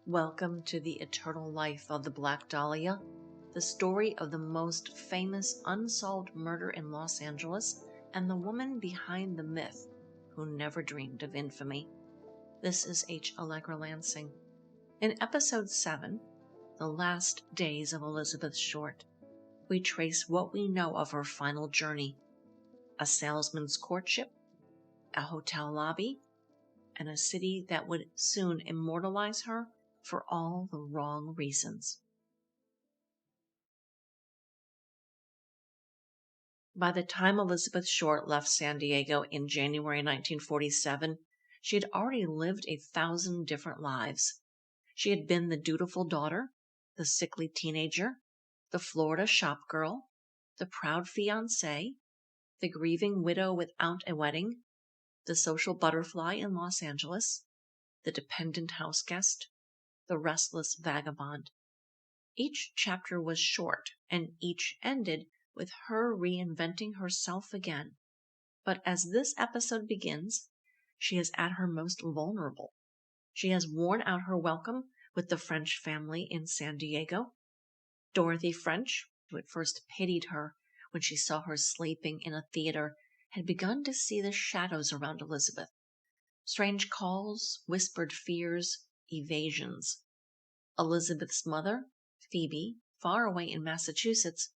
Welcome to the eternal life of the Black Dahlia, the story of the most famous unsolved murder in Los Angeles and the woman behind the myth who never dreamed of infamy. This is Allegra Lansing. In episode 7, The Last Days of Elizabeth Short, we trace what we know of her final journey: a salesman's courtship, a hotel lobby, and a city that would soon immortalize her for all the wrong reasons. By the time Elizabeth Short left San Diego in January 1947, she had already lived 1,000 different lives. She had been the dutiful daughter, the sickly teenager, the Florida shop girl, the proud fiancée, the grieving widow without a wedding, the social butterfly in Los Angeles, the dependent houseguest, the restless vagabond. Each chapter was short, and each ended with her reinventing herself again. But as this episode begins, she is at her most vulnerable. She has worn out her welcome with the French family in San Diego. Dorothy French, who at first pitied her when she saw her sleeping in a theater, had begun to see the shadows around Elizabeth. Strange calls, whispered fears, evasions. Elizabeth's mother, Phoebe, far away in Massachusetts,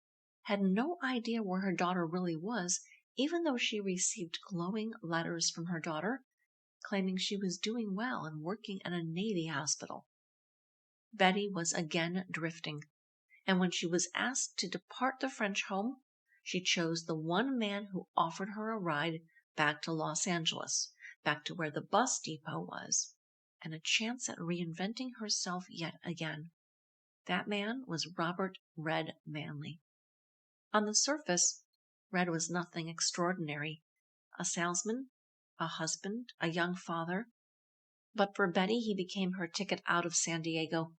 had no idea where her daughter really was, even though she received glowing letters from her daughter claiming she was doing well and working at a Navy hospital. Betty was again drifting, and when she was asked to depart the French home, she chose the one man who offered her a ride back to Los Angeles, back to where the bus depot was, and a chance at reinventing herself yet again. That man was Robert Red Manley. On the surface, Red was nothing extraordinary. A salesman, a husband, a young father. But for Betty, he became her ticket out of San Diego,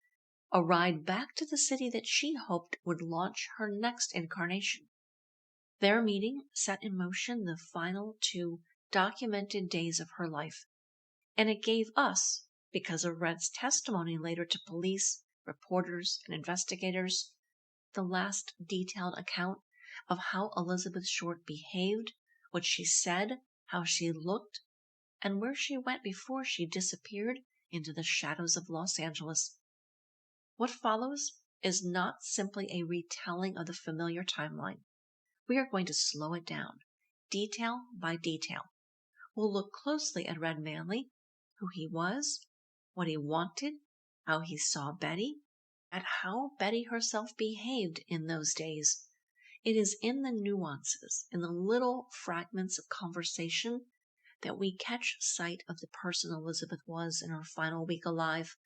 a ride back to the city that she hoped would launch her next incarnation. Their meeting set in motion the final 2 documented days of her life, and it gave us, because of Red's testimony later to police, reporters, and investigators, the last detailed account of how Elizabeth Short behaved, what she said, how she looked, and where she went before she disappeared into the shadows of Los Angeles. What follows is not simply a retelling of the familiar timeline. We are going to slow it down, detail by detail. We'll look closely at Red Manley, who he was, what he wanted, how he saw Betty, at how Betty herself behaved in those days. It is in the nuances, in the little fragments of conversation, that we catch sight of the person Elizabeth was in her final week alive,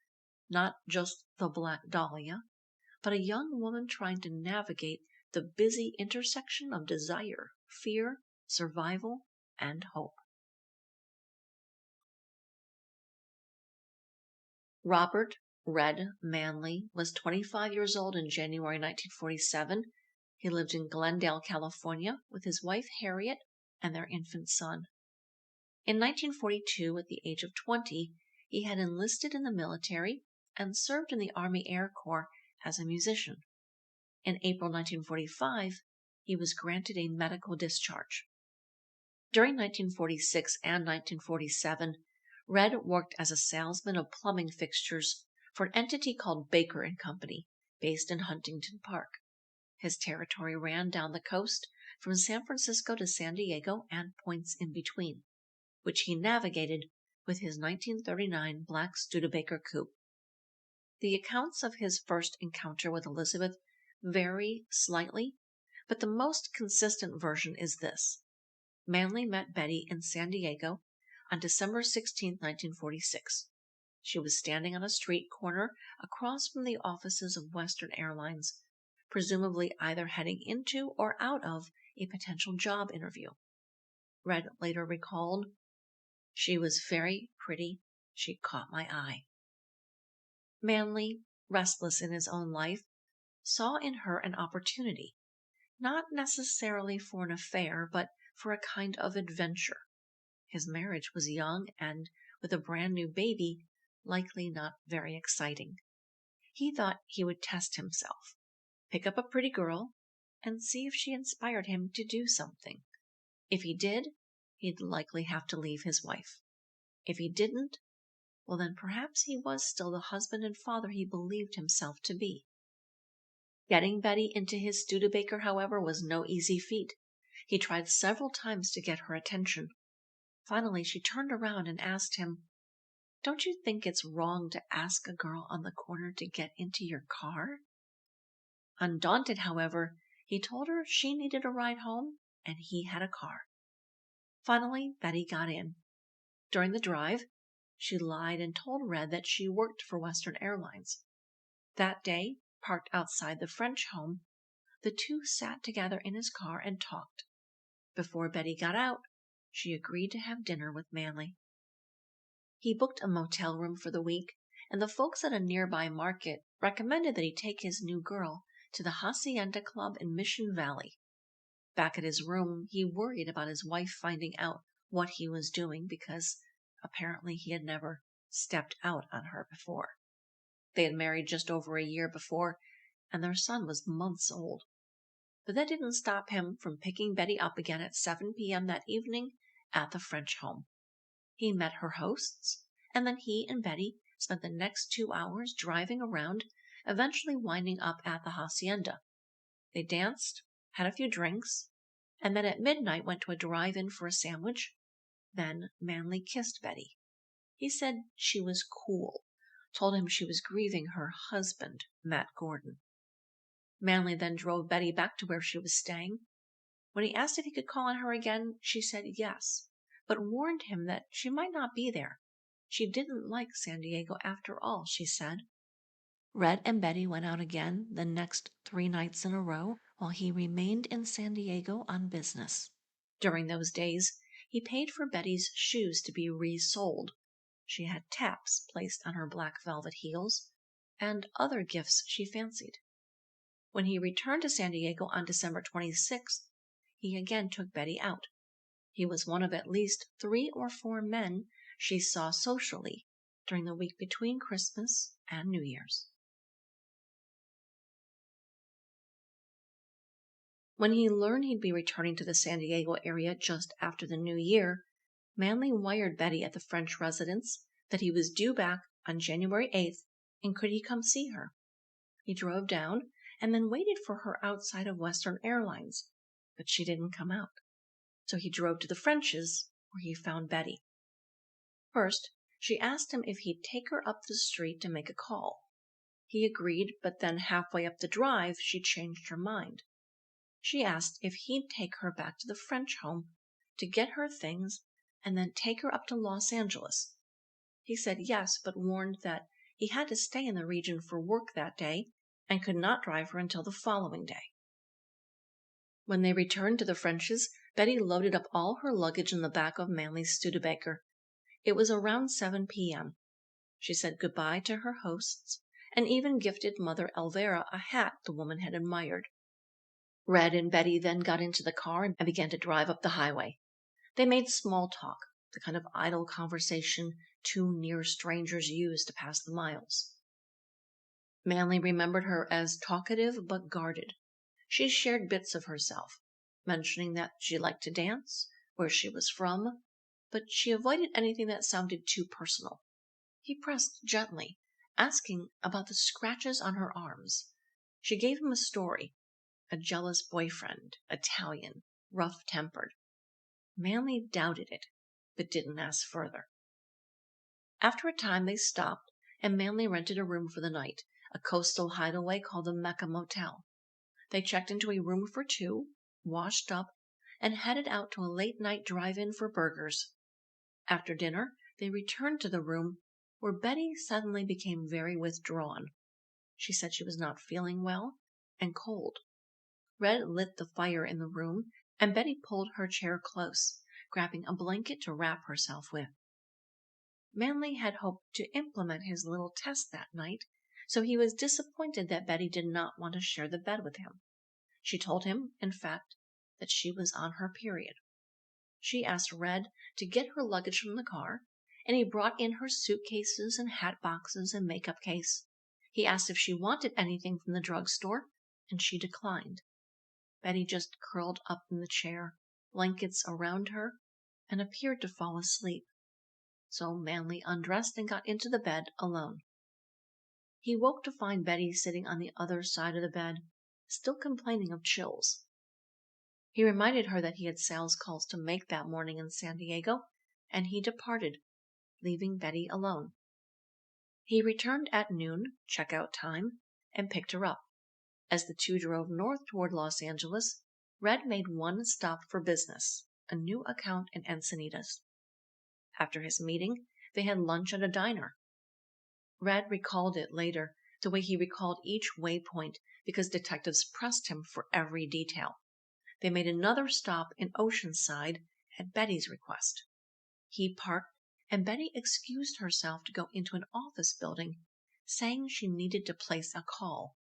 not just the Black Dahlia, but a young woman trying to navigate the busy intersection of desire, fear, survival, and hope. Robert Red Manley was 25 years old in January 1947. He lived in Glendale, California, with his wife Harriet and their infant son. In 1942, at the age of 20, he had enlisted in the military and served in the Army Air Corps as a musician. In April 1945, he was granted a medical discharge. During 1946 and 1947, Red worked as a salesman of plumbing fixtures for an entity called Baker & Company, based in Huntington Park. His territory ran down the coast from San Francisco to San Diego and points in between, which he navigated with his 1939 black Studebaker coupe. The accounts of his first encounter with Elizabeth vary slightly, but the most consistent version is this. Manley met Betty in San Diego on December 16, 1946. She was standing on a street corner across from the offices of Western Airlines, presumably either heading into or out of a potential job interview. Red later recalled, "She was very pretty. She caught my eye." Manley, restless in his own life, saw in her an opportunity, not necessarily for an affair, but for a kind of adventure. His marriage was young, and with a brand new baby, likely not very exciting. He thought he would test himself, pick up a pretty girl, and see if she inspired him to do something. If he did, he'd likely have to leave his wife. If he didn't, well, then perhaps he was still the husband and father he believed himself to be. Getting Betty into his Studebaker, however, was no easy feat. He tried several times to get her attention. Finally, she turned around and asked him, "Don't you think it's wrong to ask a girl on the corner to get into your car?" Undaunted, however, he told her she needed a ride home and he had a car. Finally, Betty got in. During the drive, she lied and told Red that she worked for Western Airlines. That day, parked outside the French home, the two sat together in his car and talked. Before Betty got out, she agreed to have dinner with Manley. He booked a motel room for the week, and the folks at a nearby market recommended that he take his new girl to the Hacienda Club in Mission Valley. Back at his room, he worried about his wife finding out what he was doing because apparently he had never stepped out on her before. They had married just over a year before, and their son was months old. But that didn't stop him from picking Betty up again at 7 p.m. that evening at the French home. He met her hosts, and then he and Betty spent the next 2 hours driving around, eventually winding up at the hacienda. They danced, had a few drinks, and then at midnight went to a drive-in for a sandwich. Then Manley kissed Betty. He said she was cool, told him she was grieving her husband, Matt Gordon. Manley then drove Betty back to where she was staying. When he asked if he could call on her again, she said yes, but warned him that she might not be there. She didn't like San Diego after all, she said. Red and Betty went out again the next 3 nights in a row, while he remained in San Diego on business. During those days, he paid for Betty's shoes to be resoled. She had taps placed on her black velvet heels, and other gifts she fancied. When he returned to San Diego on December 26th, he again took Betty out. He was one of at least 3 or 4 men she saw socially during the week between Christmas and New Year's. When he learned he'd be returning to the San Diego area just after the New Year, Manley wired Betty at the French residence that he was due back on January 8th and could he come see her. He drove down and then waited for her outside of Western Airlines, but she didn't come out. So he drove to the French's, where he found Betty. First, she asked him if he'd take her up the street to make a call. He agreed, but then halfway up the drive, she changed her mind. She asked if he'd take her back to the French home to get her things and then take her up to Los Angeles. He said yes, but warned that he had to stay in the region for work that day and could not drive her until the following day. When they returned to the French's, Betty loaded up all her luggage in the back of Manley's Studebaker. It was around 7 p.m. She said goodbye to her hosts and even gifted Mother Elvira a hat the woman had admired. Red and Betty then got into the car and began to drive up the highway. They made small talk, the kind of idle conversation 2 near strangers use to pass the miles. Manley remembered her as talkative but guarded. She shared bits of herself, mentioning that she liked to dance, where she was from, but she avoided anything that sounded too personal. He pressed gently, asking about the scratches on her arms. She gave him a story. A jealous boyfriend, Italian, rough-tempered. Manley doubted it, but didn't ask further. After a time, they stopped, and Manley rented a room for the night, a coastal hideaway called the Mecca Motel. They checked into a room for 2, washed up, and headed out to a late-night drive-in for burgers. After dinner, they returned to the room, where Betty suddenly became very withdrawn. She said she was not feeling well and cold. Red lit the fire in the room, and Betty pulled her chair close, grabbing a blanket to wrap herself with. Manley had hoped to implement his little test that night, so he was disappointed that Betty did not want to share the bed with him. She told him, in fact, that she was on her period. She asked Red to get her luggage from the car, and he brought in her suitcases and hat boxes and makeup case. He asked if she wanted anything from the drugstore, and she declined. Betty just curled up in the chair, blankets around her, and appeared to fall asleep. So Manley undressed and got into the bed alone. He woke to find Betty sitting on the other side of the bed, still complaining of chills. He reminded her that he had sales calls to make that morning in San Diego, and he departed, leaving Betty alone. He returned at noon, checkout time, and picked her up. As the two drove north toward Los Angeles, Red made one stop for business, a new account in Encinitas. After his meeting, they had lunch at a diner. Red recalled it later, the way he recalled each waypoint, because detectives pressed him for every detail. They made another stop in Oceanside at Betty's request. He parked, and Betty excused herself to go into an office building, saying she needed to place a call.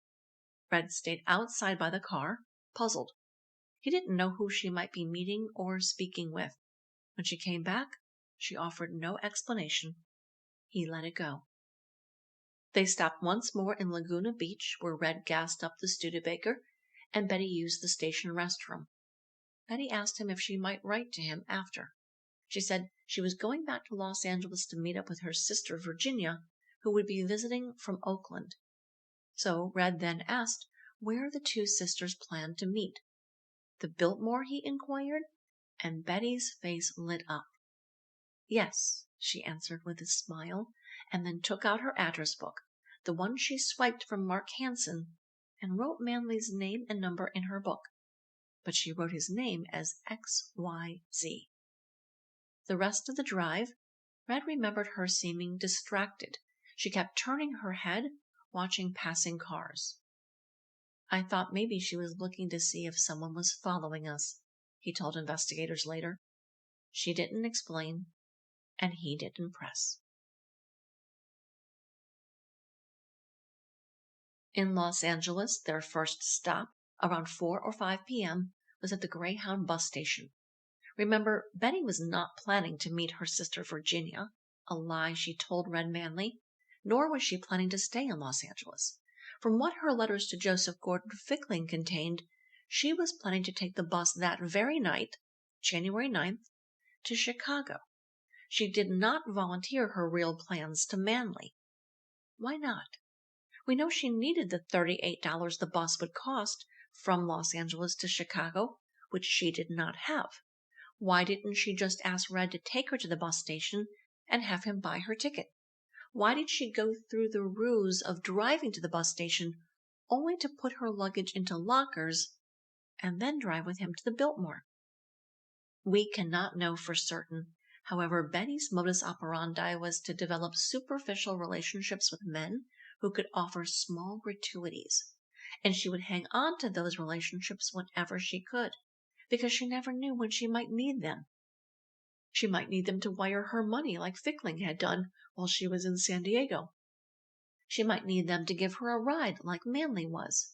Red stayed outside by the car, puzzled. He didn't know who she might be meeting or speaking with. When she came back, she offered no explanation. He let it go. They stopped once more in Laguna Beach, where Red gassed up the Studebaker, and Betty used the station restroom. Betty asked him if she might write to him after. She said she was going back to Los Angeles to meet up with her sister Virginia, who would be visiting from Oakland. So Red then asked where the two sisters planned to meet. The Biltmore, he inquired, and Betty's face lit up. Yes, she answered with a smile, and then took out her address book, the one she swiped from Mark Hansen, and wrote Manley's name and number in her book. But she wrote his name as XYZ. The rest of the drive, Red remembered her seeming distracted. She kept turning her head, watching passing cars. I thought maybe she was looking to see if someone was following us, he told investigators later. She didn't explain, and he didn't press. In Los Angeles, their first stop, around 4 or 5 p.m., was at the Greyhound bus station. Remember, Betty was not planning to meet her sister Virginia, a lie she told Red Manley, nor was she planning to stay in Los Angeles. From what her letters to Joseph Gordon Fickling contained, she was planning to take the bus that very night, January 9th, to Chicago. She did not volunteer her real plans to Manley. Why not? We know she needed the $38 the bus would cost from Los Angeles to Chicago, which she did not have. Why didn't she just ask Red to take her to the bus station and have him buy her ticket? Why did she go through the ruse of driving to the bus station only to put her luggage into lockers and then drive with him to the Biltmore? We cannot know for certain. However, Betty's modus operandi was to develop superficial relationships with men who could offer small gratuities, and she would hang on to those relationships whenever she could, because she never knew when she might need them. She might need them to wire her money like Fickling had done while she was in San Diego. She might need them to give her a ride like Manley was.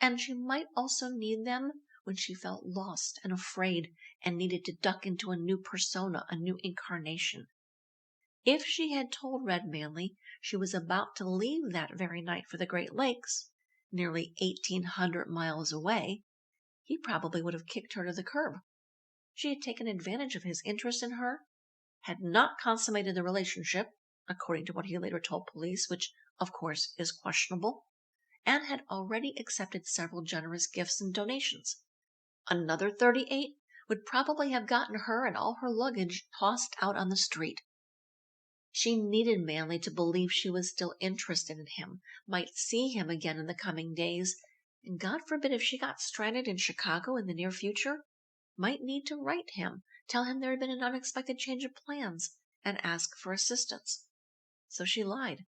And she might also need them when she felt lost and afraid and needed to duck into a new persona, a new incarnation. If she had told Red Manley she was about to leave that very night for the Great Lakes, nearly 1,800 miles away, he probably would have kicked her to the curb. She had taken advantage of his interest in her, had not consummated the relationship, according to what he later told police, which, of course, is questionable, and had already accepted several generous gifts and donations. Another 38 would probably have gotten her and all her luggage tossed out on the street. She needed Manley to believe she was still interested in him, might see him again in the coming days, and God forbid if she got stranded in Chicago in the near future, might need to write him, tell him there had been an unexpected change of plans, and ask for assistance. So she lied.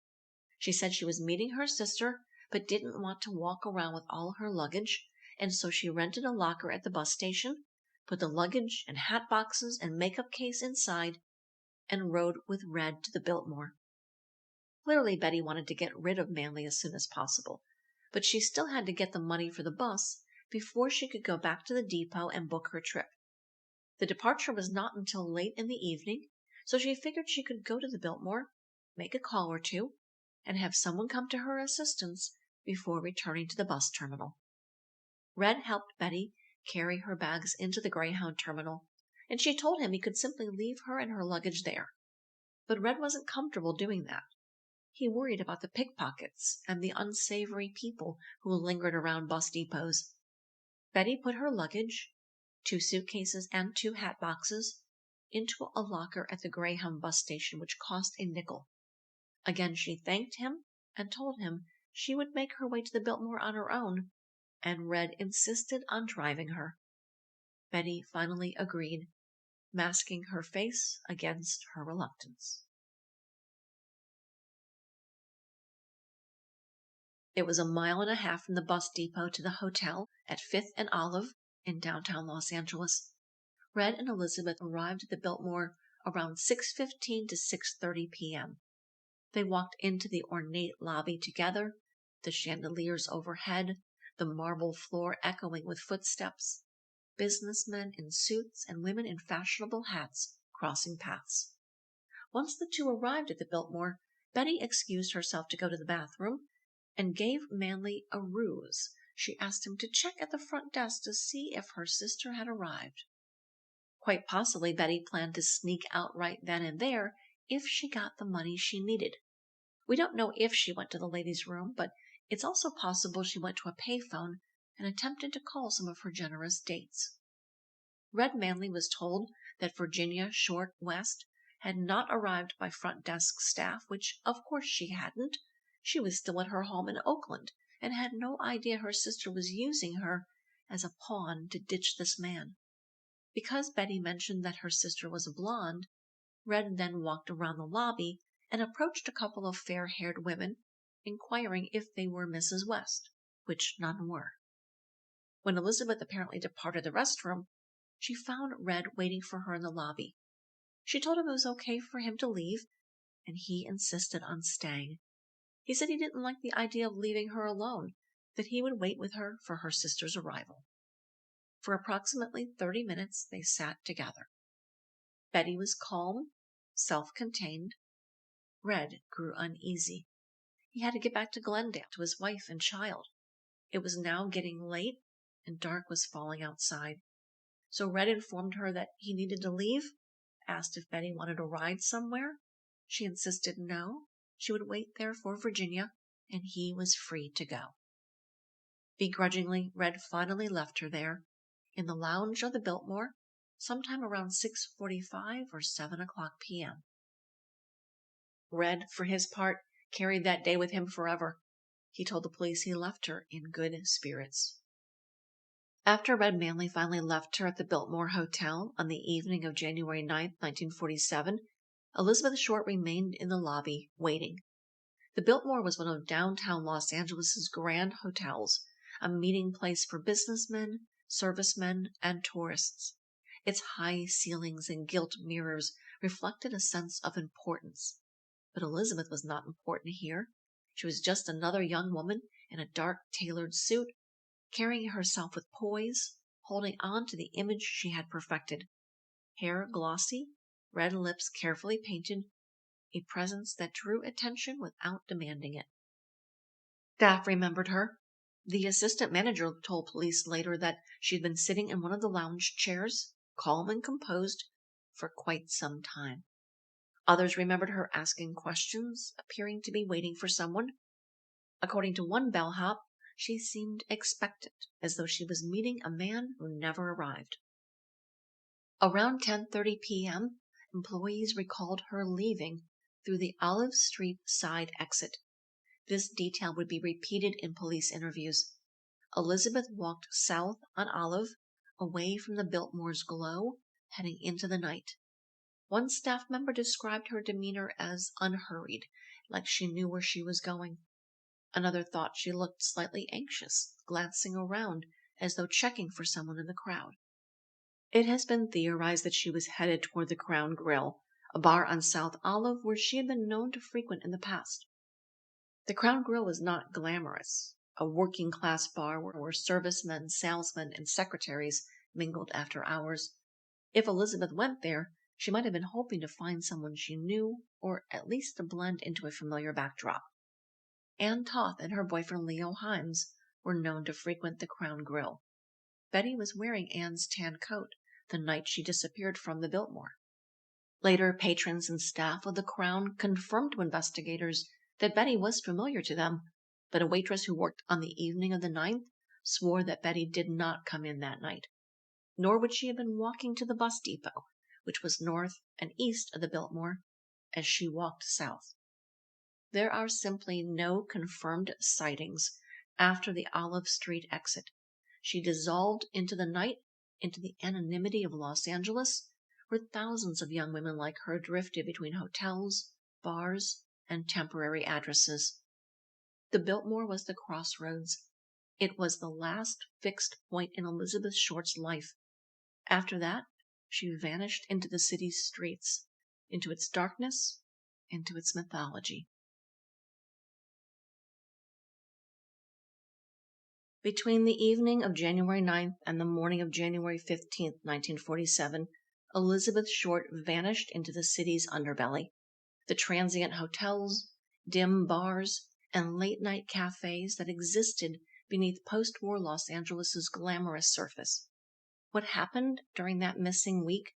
She said she was meeting her sister, but didn't want to walk around with all her luggage, and so she rented a locker at the bus station, put the luggage and hat boxes and makeup case inside, and rode with Red to the Biltmore. Clearly, Betty wanted to get rid of Manley as soon as possible, but she still had to get the money for the bus before she could go back to the depot and book her trip. The departure was not until late in the evening, so she figured she could go to the Biltmore, make a call or two, and have someone come to her assistance before returning to the bus terminal. Red helped Betty carry her bags into the Greyhound terminal, and she told him he could simply leave her and her luggage there. But Red wasn't comfortable doing that. He worried about the pickpockets and the unsavory people who lingered around bus depots. Betty put her luggage, 2 suitcases and 2 hat boxes, into a locker at the Greyhound bus station, which cost a nickel. Again she thanked him and told him she would make her way to the Biltmore on her own, and Red insisted on driving her. Betty finally agreed, masking her face against her reluctance. It was 1.5 miles from the bus depot to the hotel at 5th and Olive in downtown Los Angeles. Red and Elizabeth arrived at the Biltmore around 6:15 to 6:30 p.m. They walked into the ornate lobby together, the chandeliers overhead, the marble floor echoing with footsteps, businessmen in suits and women in fashionable hats crossing paths. Once the two arrived at the Biltmore, Betty excused herself to go to the bathroom and gave Manley a ruse. She asked him to check at the front desk to see if her sister had arrived. Quite possibly, Betty planned to sneak out right then and there if she got the money she needed. We don't know if she went to the ladies' room, but it's also possible she went to a payphone and attempted to call some of her generous dates. Red Manley was told that Virginia Short West had not arrived by front desk staff, which of course she hadn't. She was still at her home in Oakland and had no idea her sister was using her as a pawn to ditch this man. Because Betty mentioned that her sister was a blonde, Red then walked around the lobby and approached a couple of fair-haired women, inquiring if they were Mrs. West, which none were. When Elizabeth apparently departed the restroom, she found Red waiting for her in the lobby. She told him it was okay for him to leave, and he insisted on staying. He said he didn't like the idea of leaving her alone, that he would wait with her for her sister's arrival. For approximately 30 minutes they sat together. Betty was calm, self-contained. Red grew uneasy. He had to get back to Glendale, to his wife and child. It was now getting late, and dark was falling outside. So Red informed her that he needed to leave, asked if Betty wanted a ride somewhere. She insisted no, she would wait there for Virginia, and he was free to go. Begrudgingly, Red finally left her there, in the lounge of the Biltmore, sometime around 6:45 or 7 o'clock p.m. Red, for his part, carried that day with him forever. He told the police he left her in good spirits. After Red Manley finally left her at the Biltmore Hotel on the evening of January 9, 1947, Elizabeth Short remained in the lobby, waiting. The Biltmore was one of downtown Los Angeles' grand hotels, a meeting place for businessmen, servicemen, and tourists. Its high ceilings and gilt mirrors reflected a sense of importance. But Elizabeth was not important here. She was just another young woman in a dark tailored suit, carrying herself with poise, holding on to the image she had perfected. Hair glossy, red lips carefully painted, a presence that drew attention without demanding it. Staff remembered her. The assistant manager told police later that she had been sitting in one of the lounge chairs, calm and composed, for quite some time. Others remembered her asking questions, appearing to be waiting for someone. According to one bellhop, she seemed expectant, as though she was meeting a man who never arrived. Around 10:30 p.m., employees recalled her leaving through the Olive Street side exit. This detail would be repeated in police interviews. Elizabeth walked south on Olive, away from the Biltmore's glow, heading into the night. One staff member described her demeanor as unhurried, like she knew where she was going. Another thought she looked slightly anxious, glancing around as though checking for someone in the crowd. It has been theorized that she was headed toward the Crown Grill, a bar on South Olive where she had been known to frequent in the past. The Crown Grill was not glamorous, a working-class bar where servicemen, salesmen, and secretaries mingled after hours. If Elizabeth went there, She might have been hoping to find someone she knew, or at least to blend into a familiar backdrop. Ann Toth and her boyfriend Leo Himes were known to frequent the Crown Grill. Betty was wearing Ann's tan coat the night she disappeared from the Biltmore. Later, patrons and staff of the Crown confirmed to investigators that Betty was familiar to them, but a waitress who worked on the evening of the 9th swore that Betty did not come in that night, nor would she have been walking to the bus depot, which was north and east of the Biltmore, as she walked south. There are simply no confirmed sightings after the Olive Street exit. She dissolved into the night, into the anonymity of Los Angeles, where thousands of young women like her drifted between hotels, bars, and temporary addresses. The Biltmore was the crossroads. It was the last fixed point in Elizabeth Short's life. After that, she vanished into the city's streets, into its darkness, into its mythology. Between the evening of January 9th and the morning of January 15th, 1947, Elizabeth Short vanished into the city's underbelly. The transient hotels, dim bars, and late-night cafes that existed beneath post-war Los Angeles's glamorous surface. What happened during that missing week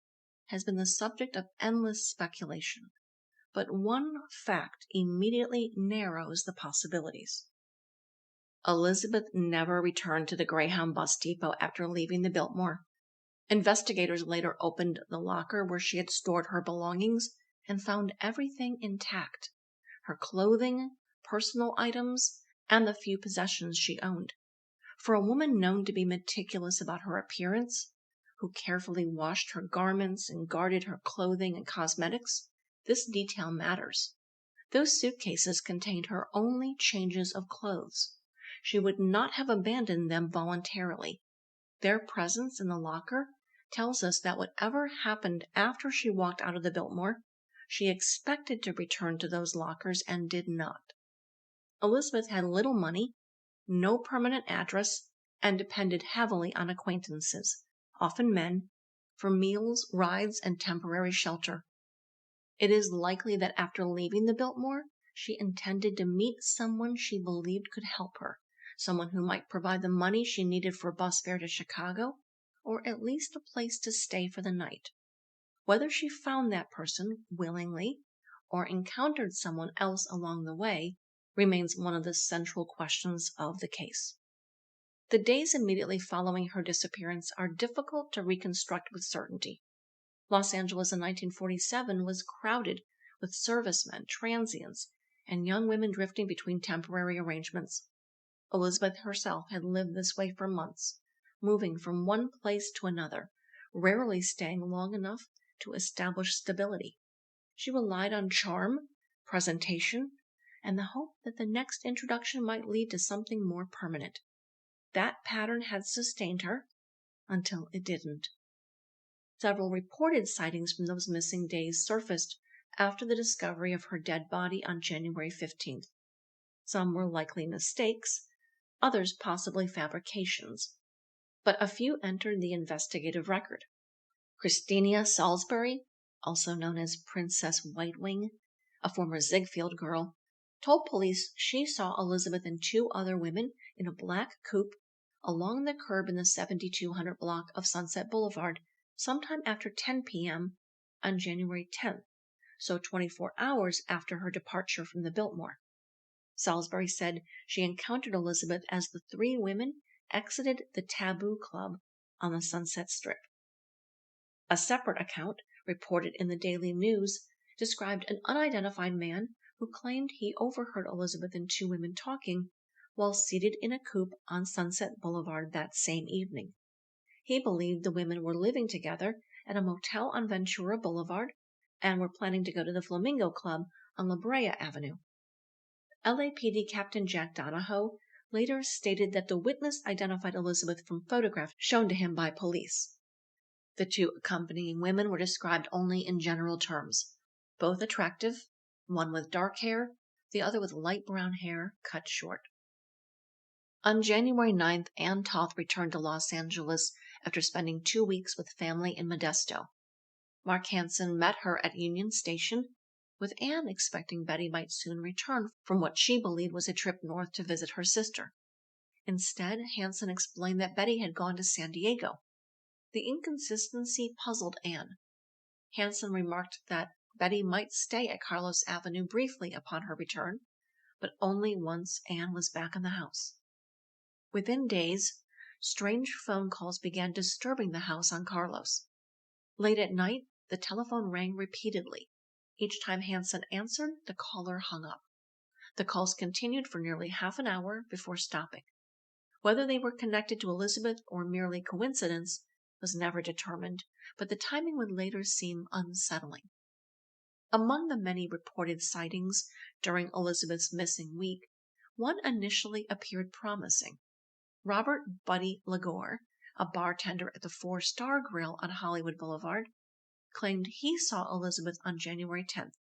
has been the subject of endless speculation, but one fact immediately narrows the possibilities. Elizabeth never returned to the Greyhound bus depot after leaving the Biltmore. Investigators later opened the locker where she had stored her belongings and found everything intact: her clothing, personal items, and the few possessions she owned. For a woman known to be meticulous about her appearance, who carefully washed her garments and guarded her clothing and cosmetics, this detail matters. Those suitcases contained her only changes of clothes. She would not have abandoned them voluntarily. Their presence in the locker tells us that whatever happened after she walked out of the Biltmore, she expected to return to those lockers and did not. Elizabeth had little money, no permanent address, and depended heavily on acquaintances, often men, for meals, rides, and temporary shelter. It is likely that after leaving the Biltmore, she intended to meet someone she believed could help her, someone who might provide the money she needed for bus fare to Chicago, or at least a place to stay for the night. Whether she found that person willingly or encountered someone else along the way remains one of the central questions of the case. The days immediately following her disappearance are difficult to reconstruct with certainty. Los Angeles in 1947 was crowded with servicemen, transients, and young women drifting between temporary arrangements. Elizabeth herself had lived this way for months, moving from one place to another, rarely staying long enough to establish stability. She relied on charm, presentation, and the hope that the next introduction might lead to something more permanent. That pattern had sustained her until it didn't. Several reported sightings from those missing days surfaced after the discovery of her dead body on January 15th. Some were likely mistakes, others possibly fabrications, but a few entered the investigative record. Christina Salisbury, also known as Princess Whitewing, a former Ziegfeld girl, told police she saw Elizabeth and two other women in a black coupe along the curb in the 7200 block of Sunset Boulevard sometime after 10 p.m. on January 10th, so 24 hours after her departure from the Biltmore. Salisbury said she encountered Elizabeth as the three women exited the Taboo Club on the Sunset Strip. A separate account, reported in the Daily News, described an unidentified man who claimed he overheard Elizabeth and two women talking while seated in a coupe on Sunset Boulevard that same evening. He believed the women were living together at a motel on Ventura Boulevard and were planning to go to the Flamingo Club on La Brea Avenue. LAPD Captain Jack Donahoe later stated that the witness identified Elizabeth from photographs shown to him by police. The two accompanying women were described only in general terms, both attractive, one with dark hair, the other with light brown hair cut short. On January 9th, Ann Toth returned to Los Angeles after spending 2 weeks with family in Modesto. Mark Hansen met her at Union Station, with Anne expecting Betty might soon return from what she believed was a trip north to visit her sister. Instead, Hansen explained that Betty had gone to San Diego. The inconsistency puzzled Anne. Hansen remarked that Betty might stay at Carlos Avenue briefly upon her return, but only once Anne was back in the house. Within days, strange phone calls began disturbing the house on Carlos. Late at night, the telephone rang repeatedly. Each time Hansen answered, the caller hung up. The calls continued for nearly half an hour before stopping. Whether they were connected to Elizabeth or merely coincidence was never determined, but the timing would later seem unsettling. Among the many reported sightings during Elizabeth's missing week, one initially appeared promising. Robert "Buddy" Legore, a bartender at the Four Star Grill on Hollywood Boulevard, claimed he saw Elizabeth on January 10th.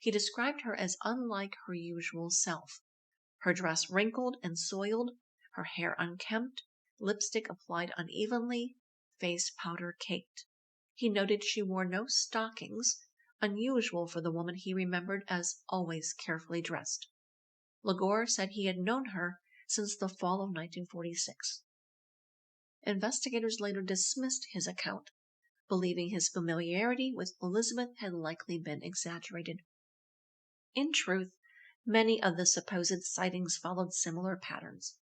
He described her as unlike her usual self. Her dress wrinkled and soiled, her hair unkempt, lipstick applied unevenly, face powder caked. He noted she wore no stockings, unusual for the woman he remembered as always carefully dressed. Legore said he had known her since the fall of 1946. Investigators later dismissed his account, believing his familiarity with Elizabeth had likely been exaggerated. In truth, many of the supposed sightings followed similar patterns.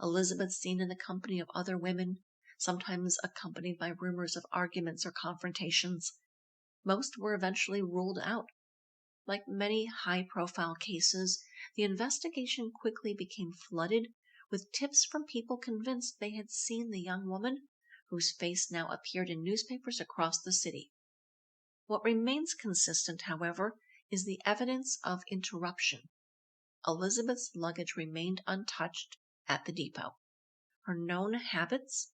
Elizabeth seen in the company of other women, sometimes accompanied by rumors of arguments or confrontations. Most were eventually ruled out. Like many high-profile cases, the investigation quickly became flooded with tips from people convinced they had seen the young woman, whose face now appeared in newspapers across the city. What remains consistent, however, is the evidence of interruption. Elizabeth's luggage remained untouched at the depot. Her known habits,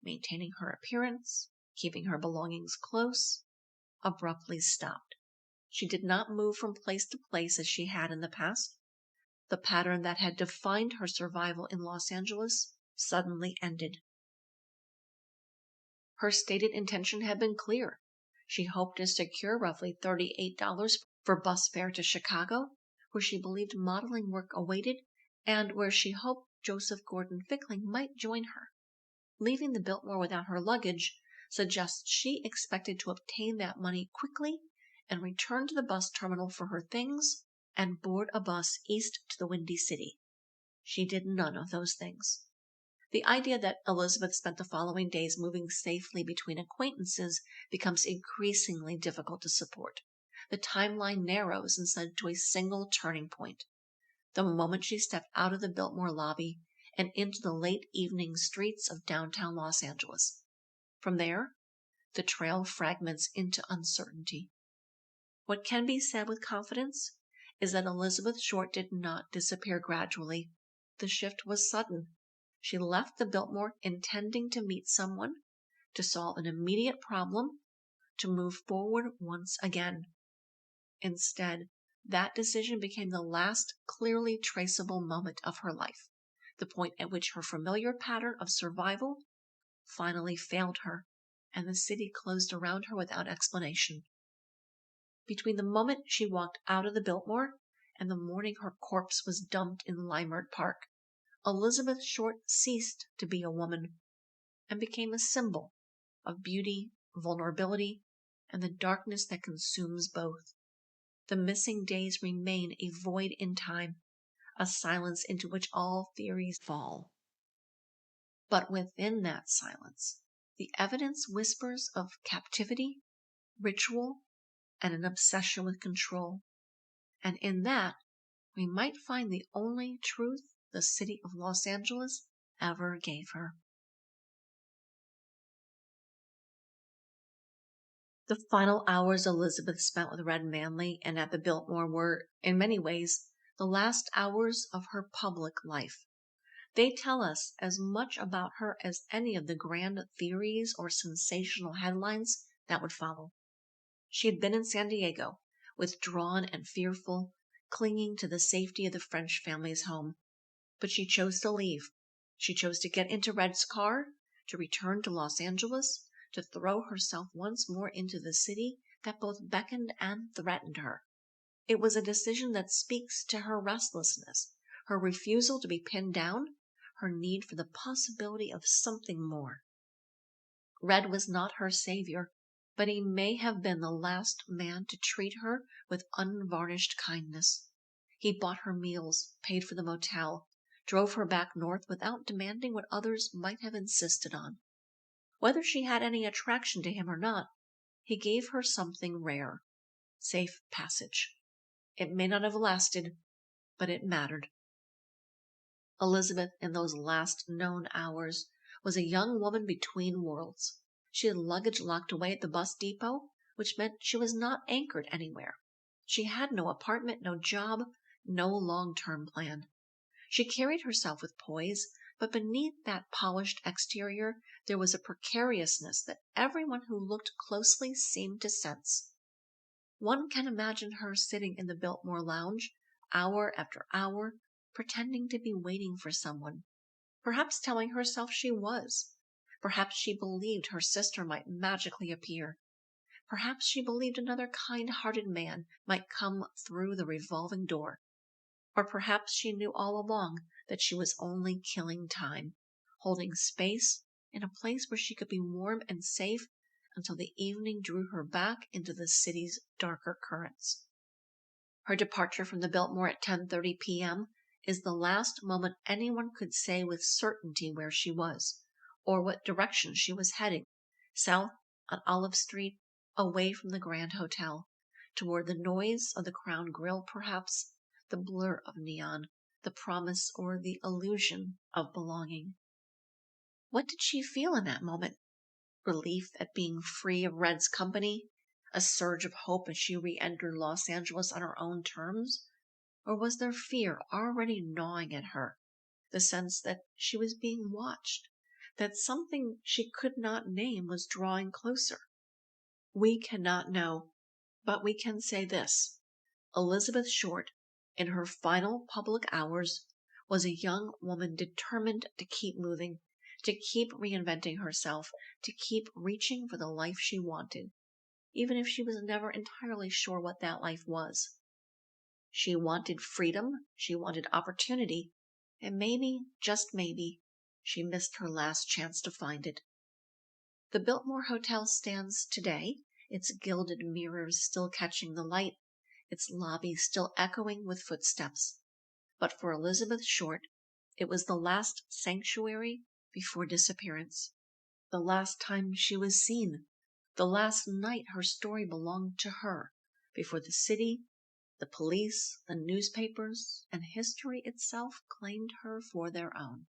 maintaining her appearance, keeping her belongings close, abruptly stopped. She did not move from place to place as she had in the past. The pattern that had defined her survival in Los Angeles suddenly ended. Her stated intention had been clear. She hoped to secure roughly $38 for bus fare to Chicago, where she believed modeling work awaited, and where she hoped Joseph Gordon Fickling might join her. Leaving the Biltmore without her luggage suggests she expected to obtain that money quickly and return to the bus terminal for her things and board a bus east to the Windy City. She did none of those things. The idea that Elizabeth spent the following days moving safely between acquaintances becomes increasingly difficult to support. The timeline narrows instead to a single turning point. The moment she stepped out of the Biltmore lobby and into the late evening streets of downtown Los Angeles. From there, the trail fragments into uncertainty. What can be said with confidence is that Elizabeth Short did not disappear gradually. The shift was sudden. She left the Biltmore intending to meet someone, to solve an immediate problem, to move forward once again. Instead, that decision became the last clearly traceable moment of her life, the point at which her familiar pattern of survival finally failed her, and the city closed around her without explanation. Between the moment she walked out of the Biltmore and the morning her corpse was dumped in Limerick Park, Elizabeth Short ceased to be a woman and became a symbol of beauty, vulnerability, and the darkness that consumes both. The missing days remain a void in time, a silence into which all theories fall. But within that silence, the evidence whispers of captivity, ritual, and an obsession with control. And in that, we might find the only truth the city of Los Angeles ever gave her. The final hours Elizabeth spent with Red Manley and at the Biltmore were, in many ways, the last hours of her public life. They tell us as much about her as any of the grand theories or sensational headlines that would follow. She had been in San Diego, withdrawn and fearful, clinging to the safety of the French family's home. But she chose to leave. She chose to get into Red's car, to return to Los Angeles, to throw herself once more into the city that both beckoned and threatened her. It was a decision that speaks to her restlessness, her refusal to be pinned down, her need for the possibility of something more. Red was not her savior, but he may have been the last man to treat her with unvarnished kindness. He bought her meals, paid for the motel, drove her back north without demanding what others might have insisted on. Whether she had any attraction to him or not, he gave her something rare: safe passage. It may not have lasted, but it mattered. Elizabeth, in those last known hours, was a young woman between worlds. She had luggage locked away at the bus depot, which meant she was not anchored anywhere. She had no apartment, no job, no long-term plan. She carried herself with poise, but beneath that polished exterior there was a precariousness that everyone who looked closely seemed to sense. One can imagine her sitting in the Biltmore lounge, hour after hour, pretending to be waiting for someone. Perhaps telling herself she was. Perhaps she believed her sister might magically appear. Perhaps she believed another kind-hearted man might come through the revolving door. Or perhaps she knew all along that she was only killing time, holding space in a place where she could be warm and safe until the evening drew her back into the city's darker currents. Her departure from the Biltmore at 10:30 p.m. is the last moment anyone could say with certainty where she was, or what direction she was heading: south on Olive Street, away from the Grand Hotel, toward the noise of the Crown Grill perhaps, the blur of neon, the promise or the illusion of belonging. What did she feel in that moment? Relief at being free of Red's company? A surge of hope as she re-entered Los Angeles on her own terms? Or was there fear already gnawing at her? The sense that she was being watched, that something she could not name was drawing closer? We cannot know, but we can say this: Elizabeth Short, in her final public hours, was a young woman determined to keep moving, to keep reinventing herself, to keep reaching for the life she wanted, even if she was never entirely sure what that life was. She wanted freedom, she wanted opportunity, and maybe, just maybe, she missed her last chance to find it. The Biltmore Hotel stands today, its gilded mirrors still catching the light, its lobby still echoing with footsteps. But for Elizabeth Short, it was the last sanctuary before disappearance, the last time she was seen, the last night her story belonged to her, before the city, the police, the newspapers, and history itself claimed her for their own.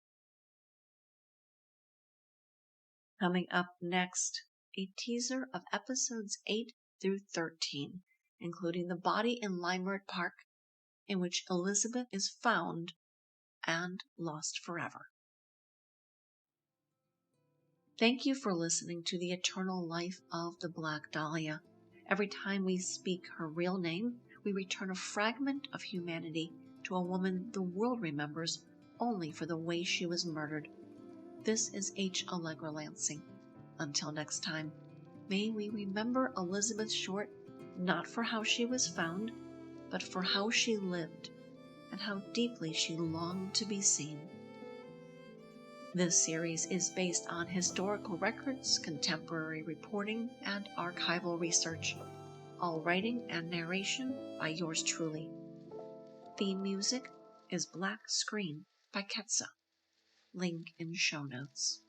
Coming up next, a teaser of episodes 8 through 13, including the body in Limerick Park, in which Elizabeth is found and lost forever. Thank you for listening to The Eternal Life of the Black Dahlia. Every time we speak her real name, we return a fragment of humanity to a woman the world remembers only for the way she was murdered. This is H. Allegra Lansing. Until next time, may we remember Elizabeth Short not for how she was found, but for how she lived and how deeply she longed to be seen. This series is based on historical records, contemporary reporting, and archival research. All writing and narration by yours truly. Theme music is Black Screen by Ketsa. Link in show notes.